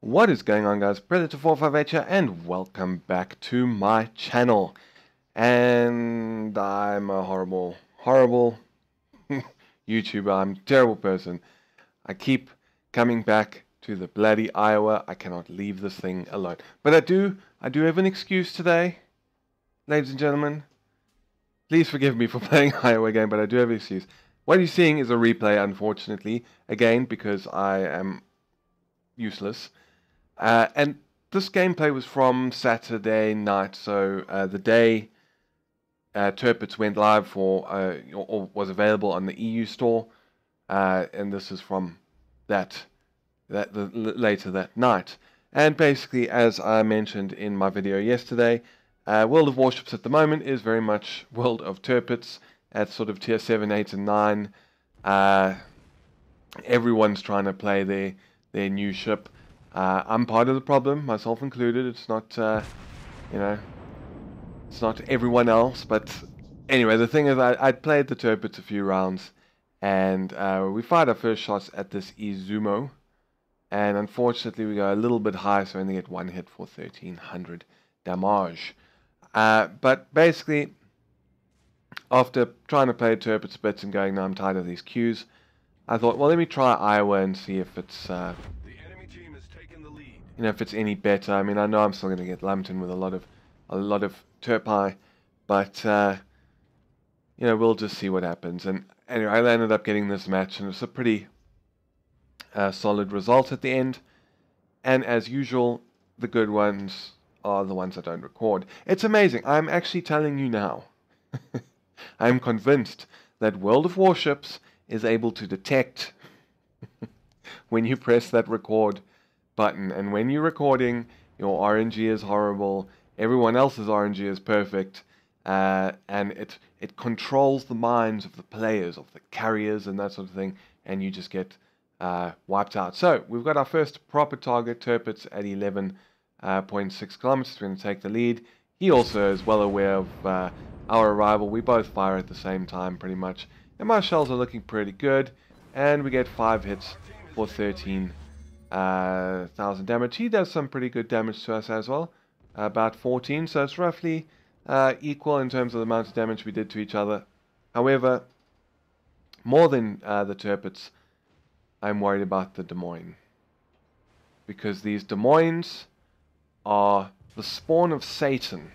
What is going on, guys? Predator 458 here, and welcome back to my channel. And I'm a horrible YouTuber. I'm a terrible person. I keep coming back to the bloody Iowa. I cannot leave this thing alone. But I do have an excuse today, ladies and gentlemen. Please forgive me for playing Iowa again, but I do have an excuse. What you're seeing is a replay, unfortunately, again, because I am useless. And this gameplay was from Saturday night, so the day Tirpitz went live for, or was available on the EU store, and this is from later that night. And basically, as I mentioned in my video yesterday, World of Warships at the moment is very much World of Tirpitz at sort of tier 7, 8, and 9. Everyone's trying to play their new ship. I'm part of the problem, myself included. It's not, it's not everyone else. But anyway, the thing is, I played the Tirpitz a few rounds, and we fired our first shots at this Izumo, and unfortunately we go a little bit high, so I only get one hit for 1300 damage. But basically, after trying to play Tirpitz bits and going, no, I'm tired of these queues, I thought, well, let me try Iowa and see if it's if it's any better. I mean, I know I'm still going to get lumped in with a lot of Tirpi, but we'll just see what happens. And anyway, I ended up getting this match, and it's a pretty solid result at the end. And as usual, the good ones are the ones I don't record. It's amazing. I'm actually telling you now. I'm convinced that World of Warships is able to detect when you press that record button, and when you're recording, your RNG is horrible, everyone else's RNG is perfect, and it controls the minds of the players, of the carriers and that sort of thing, and you just get wiped out. So we've got our first proper target, Tirpitz, at 11.6 kilometers. We're going to take the lead. He also is well aware of our arrival. We both fire at the same time pretty much, and my shells are looking pretty good, and we get 5 hits for 13,000 damage. He does some pretty good damage to us as well, about 14, so it's roughly equal in terms of the amount of damage we did to each other. However, more than the Tirpitz, I'm worried about the Des Moines, because these Des Moines are the spawn of Satan.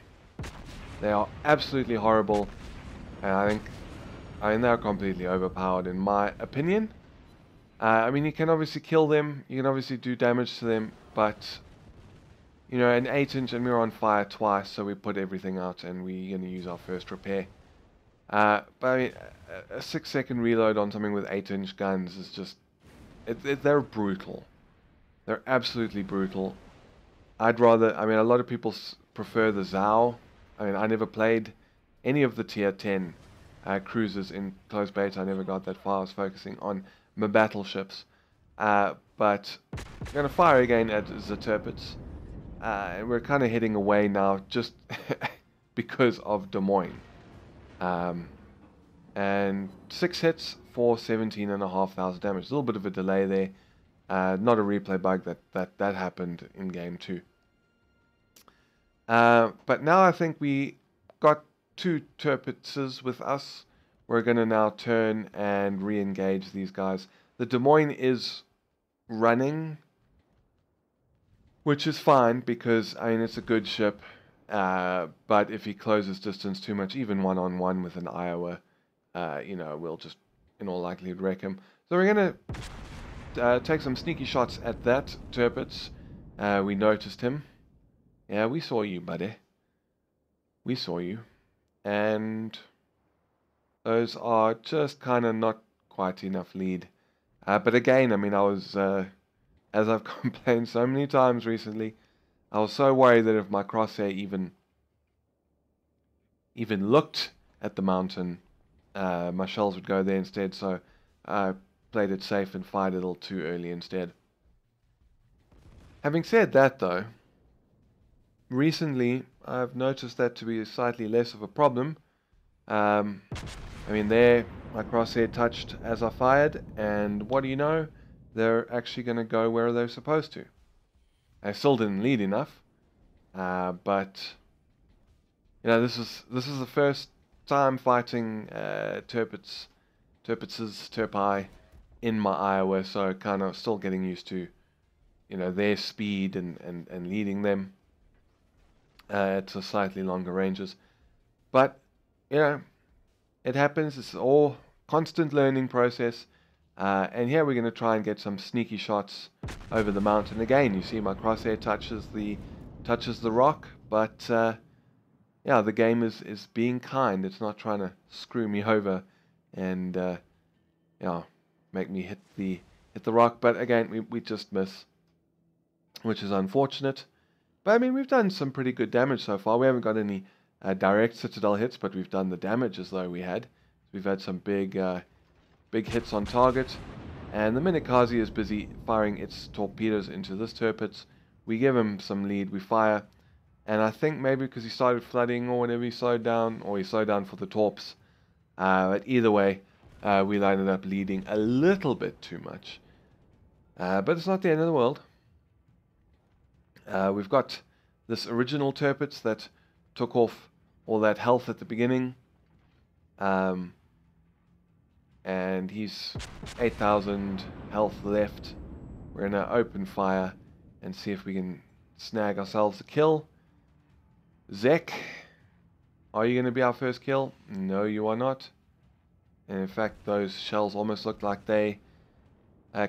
They are absolutely horrible, and I mean they're completely overpowered in my opinion. I mean, you can obviously kill them, you can obviously do damage to them, but, an 8-inch, and we were on fire twice, so we put everything out, and we're going to use our first repair. But I mean, a 6-second reload on something with 8-inch guns is just, they're brutal. They're absolutely brutal. I'd rather, I mean, a lot of people prefer the Zao. I mean, I never played any of the tier 10 cruisers in close beta. I never got that far. I was focusing on my battleships, but we're going to fire again at the Tirpitz, and we're kind of heading away now just because of Des Moines, and 6 hits for 17,500 damage. A little bit of a delay there, not a replay bug, that happened in game 2, but now I think we got 2 Tirpitzes with us. We're going to now turn and re-engage these guys. The Des Moines is running, which is fine, because, I mean, it's a good ship. But if he closes distance too much, even one-on-one with an Iowa, we'll just, in all likelihood, wreck him. So we're going to take some sneaky shots at that Tirpitz. We noticed him. Yeah, we saw you, buddy. We saw you. And those are just kind of not quite enough lead. But again, I mean, I was, as I've complained so many times recently, I was so worried that if my crosshair even looked at the mountain, my shells would go there instead. So I played it safe and fired a little too early instead. Having said that, though, recently I've noticed that to be slightly less of a problem. I mean, there, my crosshair touched as I fired, and what do you know? They're actually going to go where they're supposed to. I still didn't lead enough, but you know, this is the first time fighting Tirpitzes, Tirpi in my Iowa, so kind of still getting used to, you know, their speed and leading them to slightly longer ranges. But you know, it happens. It's all constant learning process. And here we're going to try and get some sneaky shots over the mountain. Again, you see my crosshair touches the rock, but yeah, the game is being kind. It's not trying to screw me over and yeah, make me hit the rock. But again, we just miss, which is unfortunate. But I mean, we've done some pretty good damage so far. We haven't got any direct Citadel hits, but we've done the damage as though we had. We've had some big hits on target, and the Minikaze is busy firing its torpedoes into this Tirpitz. We give him some lead, we fire, and I think maybe because he started flooding or whatever, he slowed down, or he slowed down for the torps. But either way, we ended up leading a little bit too much. But it's not the end of the world. We've got this original Tirpitz that took off all that health at the beginning. And he's 8,000 health left. We're going to open fire and see if we can snag ourselves a kill. Zek, are you going to be our first kill? No, you are not. And in fact, those shells almost looked like they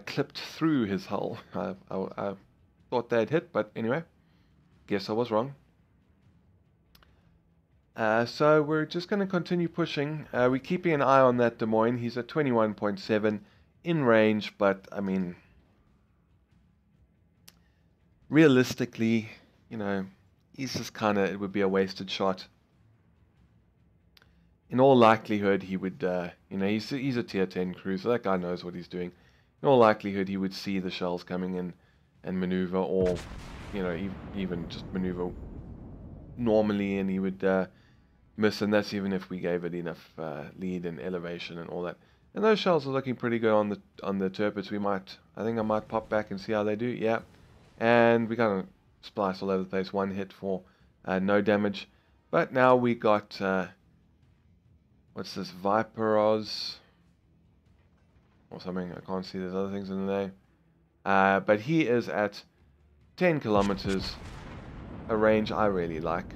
clipped through his hull. I thought they'd hit, but anyway, guess I was wrong. So we're just going to continue pushing. We're keeping an eye on that Des Moines. He's at 21.7 in range, but I mean, realistically, you know, he's just kind of, it would be a wasted shot. In all likelihood, he would, you know, he's a tier 10 cruiser. That guy knows what he's doing. In all likelihood, he would see the shells coming in and maneuver, or, you know, even just maneuver normally, and he would miss, and that's even if we gave it enough lead and elevation and all that. And those shells are looking pretty good on the Tirpitz. I think I might pop back and see how they do. Yeah, and we kind of splice all over the place. One hit for no damage, but now we got what's this, Viperos or something? I can't see. There's other things in the name, but he is at 10 kilometers, a range I really like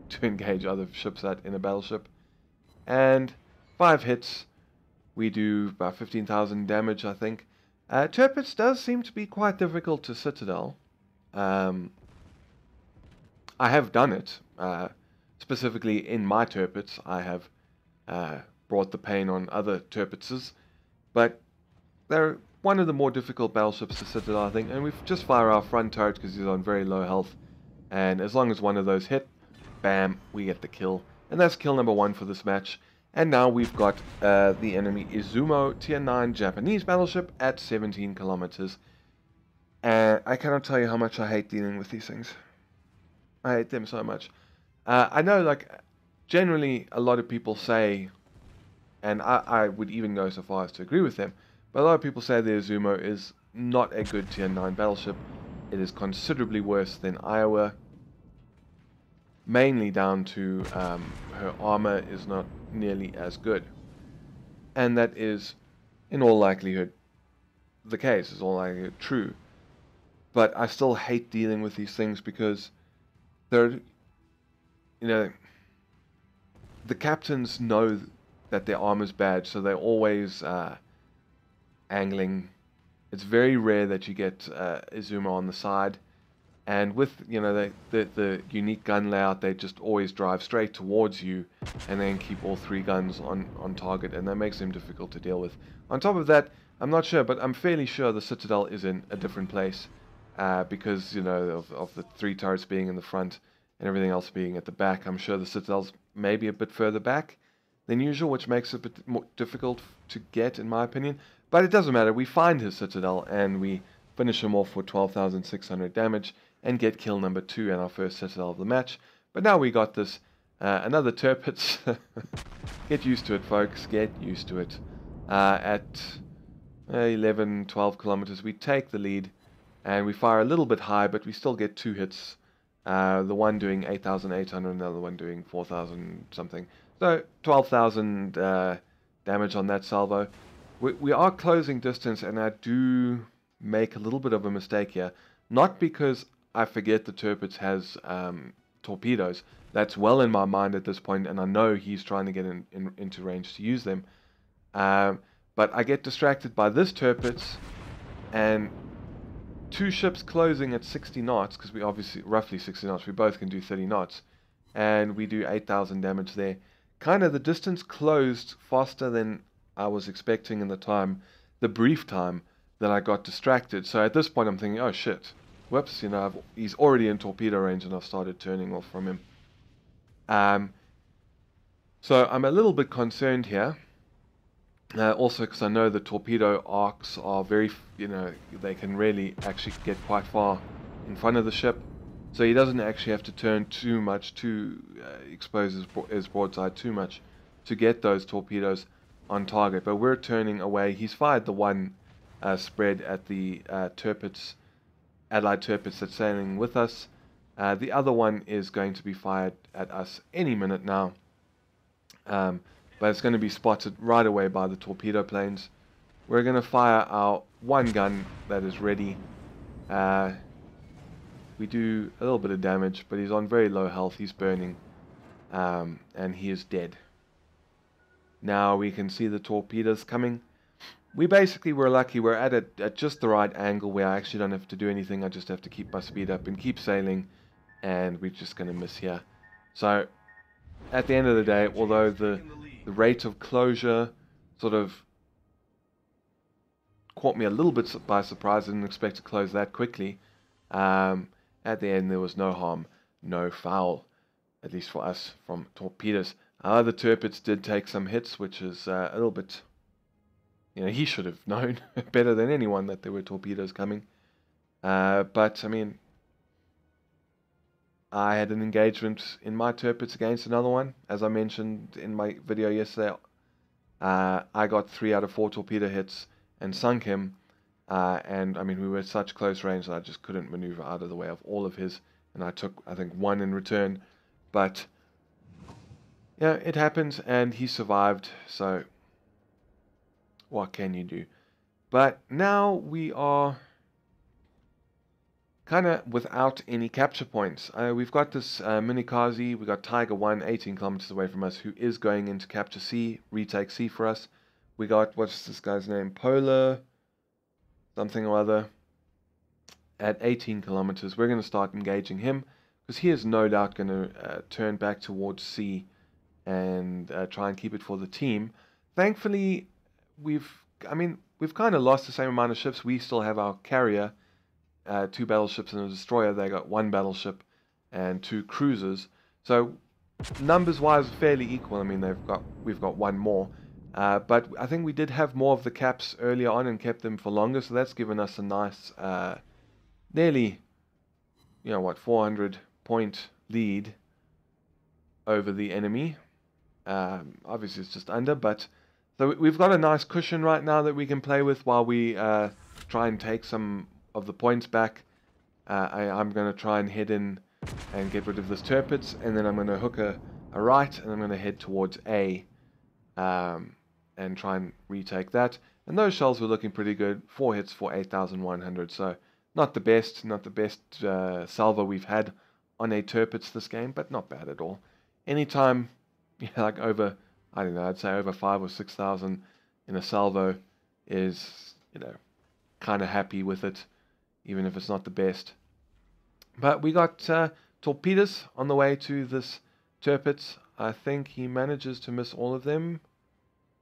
to engage other ships at in a battleship. And 5 hits, we do about 15,000 damage, I think. Tirpitz does seem to be quite difficult to Citadel. I have done it. Specifically in my Tirpitz, I have brought the pain on other Tirpitzes. But they're one of the more difficult battleships to Citadel, I think. And we've just fired our front turret because he's on very low health. And as long as one of those hit, bam, we get the kill. And that's kill number 1 for this match. And now we've got the enemy Izumo Tier 9 Japanese battleship at 17 kilometers. And I cannot tell you how much I hate dealing with these things. I hate them so much. I know, like, generally a lot of people say, and I would even go so far as to agree with them, but a lot of people say the Izumo is not a good Tier 9 battleship. It is considerably worse than Iowa. Mainly down to her armor is not nearly as good. And that is, in all likelihood, the case, is all likelihood true. But I still hate dealing with these things because they're, you know, the captains know that their armor's bad, so they're always angling. It's very rare that you get Izumo on the side. And with, you know, the unique gun layout, they just always drive straight towards you and then keep all 3 guns on target, and that makes them difficult to deal with. On top of that, I'm not sure, but I'm fairly sure the Citadel is in a different place because, you know, of the 3 turrets being in the front and everything else being at the back. I'm sure the Citadel's maybe a bit further back than usual, which makes it a bit more difficult to get, in my opinion. But it doesn't matter. We find his Citadel and we finish him off for 12,600 damage. And get kill number 2 and our first Citadel of the match. But now we got this, another Tirpitz. Get used to it, folks. Get used to it. At 11, 12 kilometers, we take the lead. and we fire a little bit high, but we still get 2 hits. The one doing 8,800 and the other one doing 4,000 something. So 12,000 damage on that salvo. We are closing distance, and I do make a little bit of a mistake here. Not because I forget the Tirpitz has torpedoes. That's well in my mind at this point, and I know he's trying to get into range to use them. But I get distracted by this Tirpitz, and 2 ships closing at 60 knots, because we obviously, roughly 60 knots, we both can do 30 knots, and we do 8,000 damage there. Kind of the distance closed faster than I was expecting in the brief time that I got distracted. So at this point I'm thinking, oh shit, whoops, you know, he's already in torpedo range and I've started turning off from him. So I'm a little bit concerned here. Also because I know the torpedo arcs are very, you know, they can really actually get quite far in front of the ship. So he doesn't actually have to turn too much to expose his broadside too much to get those torpedoes on target. But we're turning away. He's fired the one spread at the Tirpitz, Allied Tirpitz that's sailing with us. The other one is going to be fired at us any minute now. But it's going to be spotted right away by the torpedo planes. We're going to fire our one gun that is ready. We do a little bit of damage, but he's on very low health. He's burning, and he is dead. Now we can see the torpedoes coming. We basically were lucky. We're at just the right angle where I actually don't have to do anything. I just have to keep my speed up and keep sailing, and we're just going to miss here. So at the end of the day, although the rate of closure sort of caught me a little bit by surprise, I didn't expect to close that quickly. At the end, there was no harm, no foul, at least for us, from torpedoes. The Tirpitz did take some hits, which is a little bit, you know, he should have known better than anyone that there were torpedoes coming. But, I mean, I had an engagement in my Tirpitz against another one. As I mentioned in my video yesterday, I got 3 out of 4 torpedo hits and sunk him. And I mean, we were at such close range that I just couldn't maneuver out of the way of all of his, and I took, I think, 1 in return. But yeah, it happens, and he survived, so what can you do? But now we are kind of without any capture points. We've got this Minikaze, we got Tiger 1, 18 kilometers away from us, who is going into capture C, retake C for us. We got, what's this guy's name, Polar something or other, at 18 kilometers. We're going to start engaging him, because he is no doubt going to turn back towards C and try and keep it for the team. Thankfully, we've kind of lost the same amount of ships. We still have our carrier, 2 battleships and a destroyer. They got 1 battleship and 2 cruisers. So numbers-wise, fairly equal. I mean, we've got 1 more. But I think we did have more of the caps earlier on and kept them for longer, so that's given us a nice, nearly, you know what, 400 point lead over the enemy. Obviously it's just under, but so we've got a nice cushion right now that we can play with while we try and take some of the points back. I'm going to try and head in and get rid of this Tirpitz, and then I'm going to hook a right, and I'm going to head towards A. And try and retake that. And those shells were looking pretty good. 4 hits for 8,100. So not the best salvo we've had on a Tirpitz this game, but not bad at all. Anytime, yeah, like over, I don't know, I'd say over 5,000 or 6,000 in a salvo is, you know, kind of happy with it, even if it's not the best. But we got torpedoes on the way to this Tirpitz. I think he manages to miss all of them.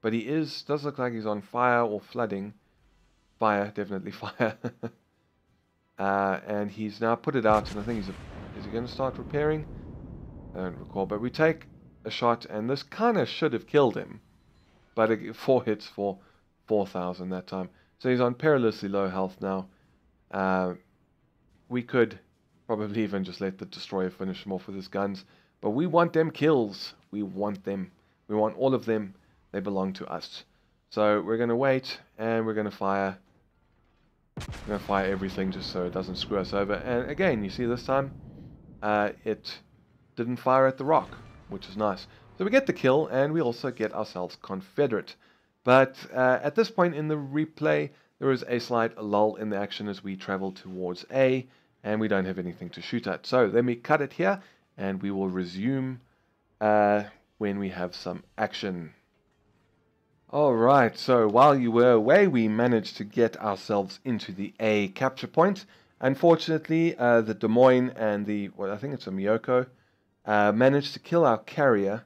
But he does look like he's on fire or flooding. Fire, definitely fire. And he's now put it out, and I think is he going to start repairing? I don't recall, but we take a shot, and this kind of should have killed him. But 4 hits for 4,000 that time. So he's on perilously low health now. We could probably even just let the destroyer finish him off with his guns. But we want them kills. We want them. We want all of them. They belong to us. So we're going to wait, and we're going to fire I'm going to fire everything just so it doesn't screw us over. And again, you see this time, it didn't fire at the rock, which is nice. So we get the kill, and we also get ourselves Confederate. But at this point in the replay, there is a slight lull in the action as we travel towards A, and we don't have anything to shoot at. So let me cut it here, and we will resume when we have some action. Alright, so while you were away, we managed to get ourselves into the A capture point. Unfortunately, the Des Moines and the, well, I think it's a Miyoko, managed to kill our carrier.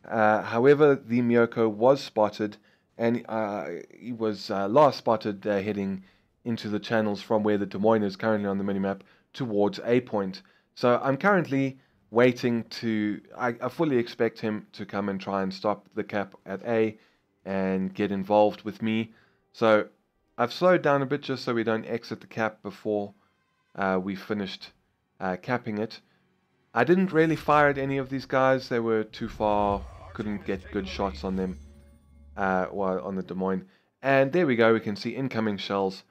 However, the Miyoko was spotted, and he was last spotted heading into the channels from where the Des Moines is currently on the minimap towards A point. So I'm currently waiting to, I fully expect him to come and try and stop the cap at A and get involved with me. So I've slowed down a bit just so we don't exit the cap before we finished capping it. I didn't really fire at any of these guys. They were too far, couldn't get good shots on them, while on the Des Moines. And there we go, we can see incoming shells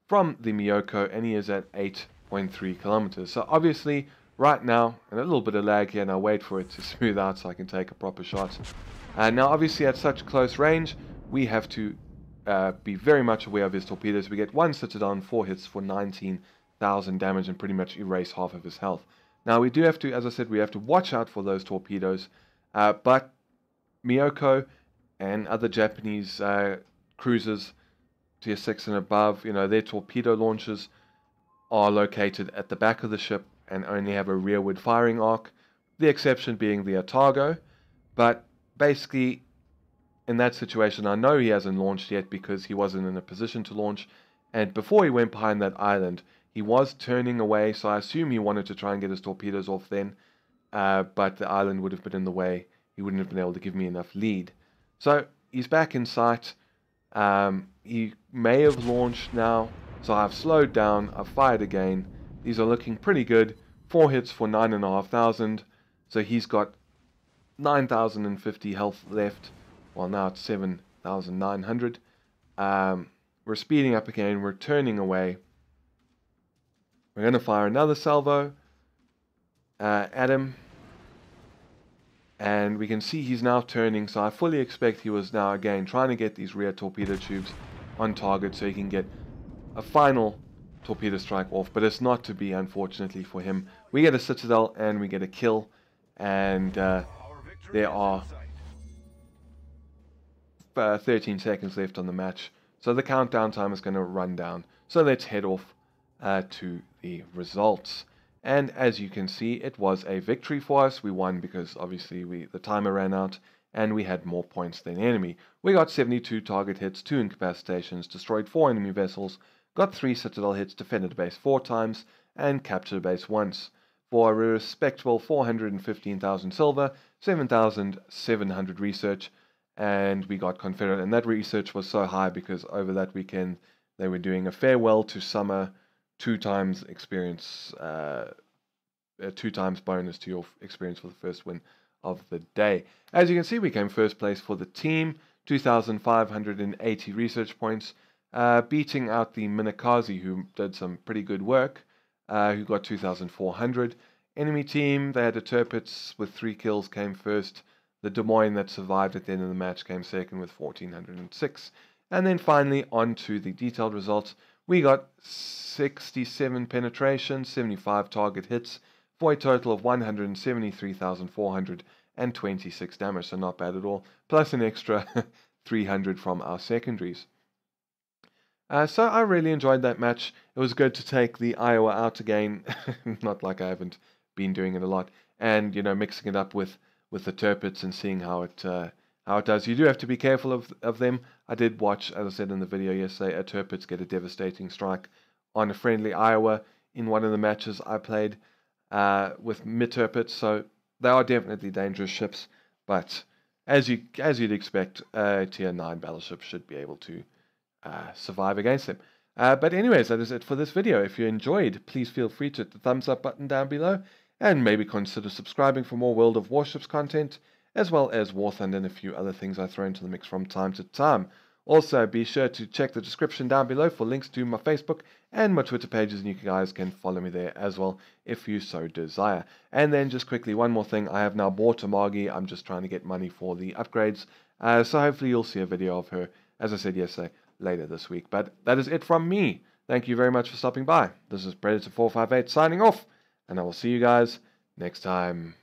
from the Miyoko, and he is at 8.3 kilometers. So obviously right now, and a little bit of lag here, and I'll wait for it to smooth out so I can take a proper shot. Now obviously at such close range, we have to be very much aware of his torpedoes. We get one Citadel and 4 hits for 19,000 damage and pretty much erase half of his health. Now we do have to, as I said, we have to watch out for those torpedoes, but Miyoko and other Japanese cruisers, tier 6 and above, you know, their torpedo launchers are located at the back of the ship and only have a rearward firing arc, the exception being the Otago. But basically, in that situation, I know he hasn't launched yet because he wasn't in a position to launch, and before he went behind that island, he was turning away, so I assume he wanted to try and get his torpedoes off then, but the island would have been in the way. He wouldn't have been able to give me enough lead. So he's back in sight. He may have launched now, so I've slowed down, I've fired again. These are looking pretty good. 4 hits for 9,500, so he's got 9,050 health left. Well, now it's 7,900. We're speeding up again, we're turning away. We're going to fire another salvo at him. And we can see he's now turning, so I fully expect he was now again trying to get these rear torpedo tubes on target so he can get a final torpedo strike off. But it's not to be, unfortunately for him. We get a Citadel and we get a kill. And there are 13 seconds left on the match. So the countdown time is going to run down. So let's head off to the results. And as you can see, it was a victory for us. We won because obviously the timer ran out and we had more points than the enemy. We got 72 target hits, 2 incapacitations, destroyed 4 enemy vessels, got 3 Citadel hits, defended a base 4 times, and captured a base once. For a respectable 415,000 silver, 7,700 research, and we got Confederate. And that research was so high because over that weekend they were doing a farewell to summer, 2 times experience, 2 times bonus to your experience for the first win of the day. As you can see, we came first place for the team, 2,580 research points, beating out the Minakazi, who did some pretty good work, who got 2,400. Enemy team, they had a Tirpitz with 3 kills, came first. The Des Moines that survived at the end of the match came second with 1,406. And then finally, on to the detailed results. We got 67 penetration, 75 target hits, for a total of 173,426 damage, so not bad at all, plus an extra 300 from our secondaries. So I really enjoyed that match. It was good to take the Iowa out again, not like I haven't been doing it a lot, and, you know, mixing it up with the Tirpitz and seeing how it does. You do have to be careful of them. I did watch, as I said in the video yesterday, a Tirpitz get a devastating strike on a friendly Iowa in one of the matches I played with mid-Tirpitz, so they are definitely dangerous ships, but as you'd expect, a tier 9 battleship should be able to survive against them. But anyways, that is it for this video. If you enjoyed, please feel free to hit the thumbs up button down below, and maybe consider subscribing for more World of Warships content, as well as War Thunder and a few other things I throw into the mix from time to time. Also, be sure to check the description down below for links to my Facebook and my Twitter pages, and you guys can follow me there as well if you so desire. And then just quickly, one more thing. I have now bought a Margie. I'm just trying to get money for the upgrades. So hopefully you'll see a video of her, as I said yesterday, later this week. But that is it from me. Thank you very much for stopping by. This is Predator458 signing off, and I will see you guys next time.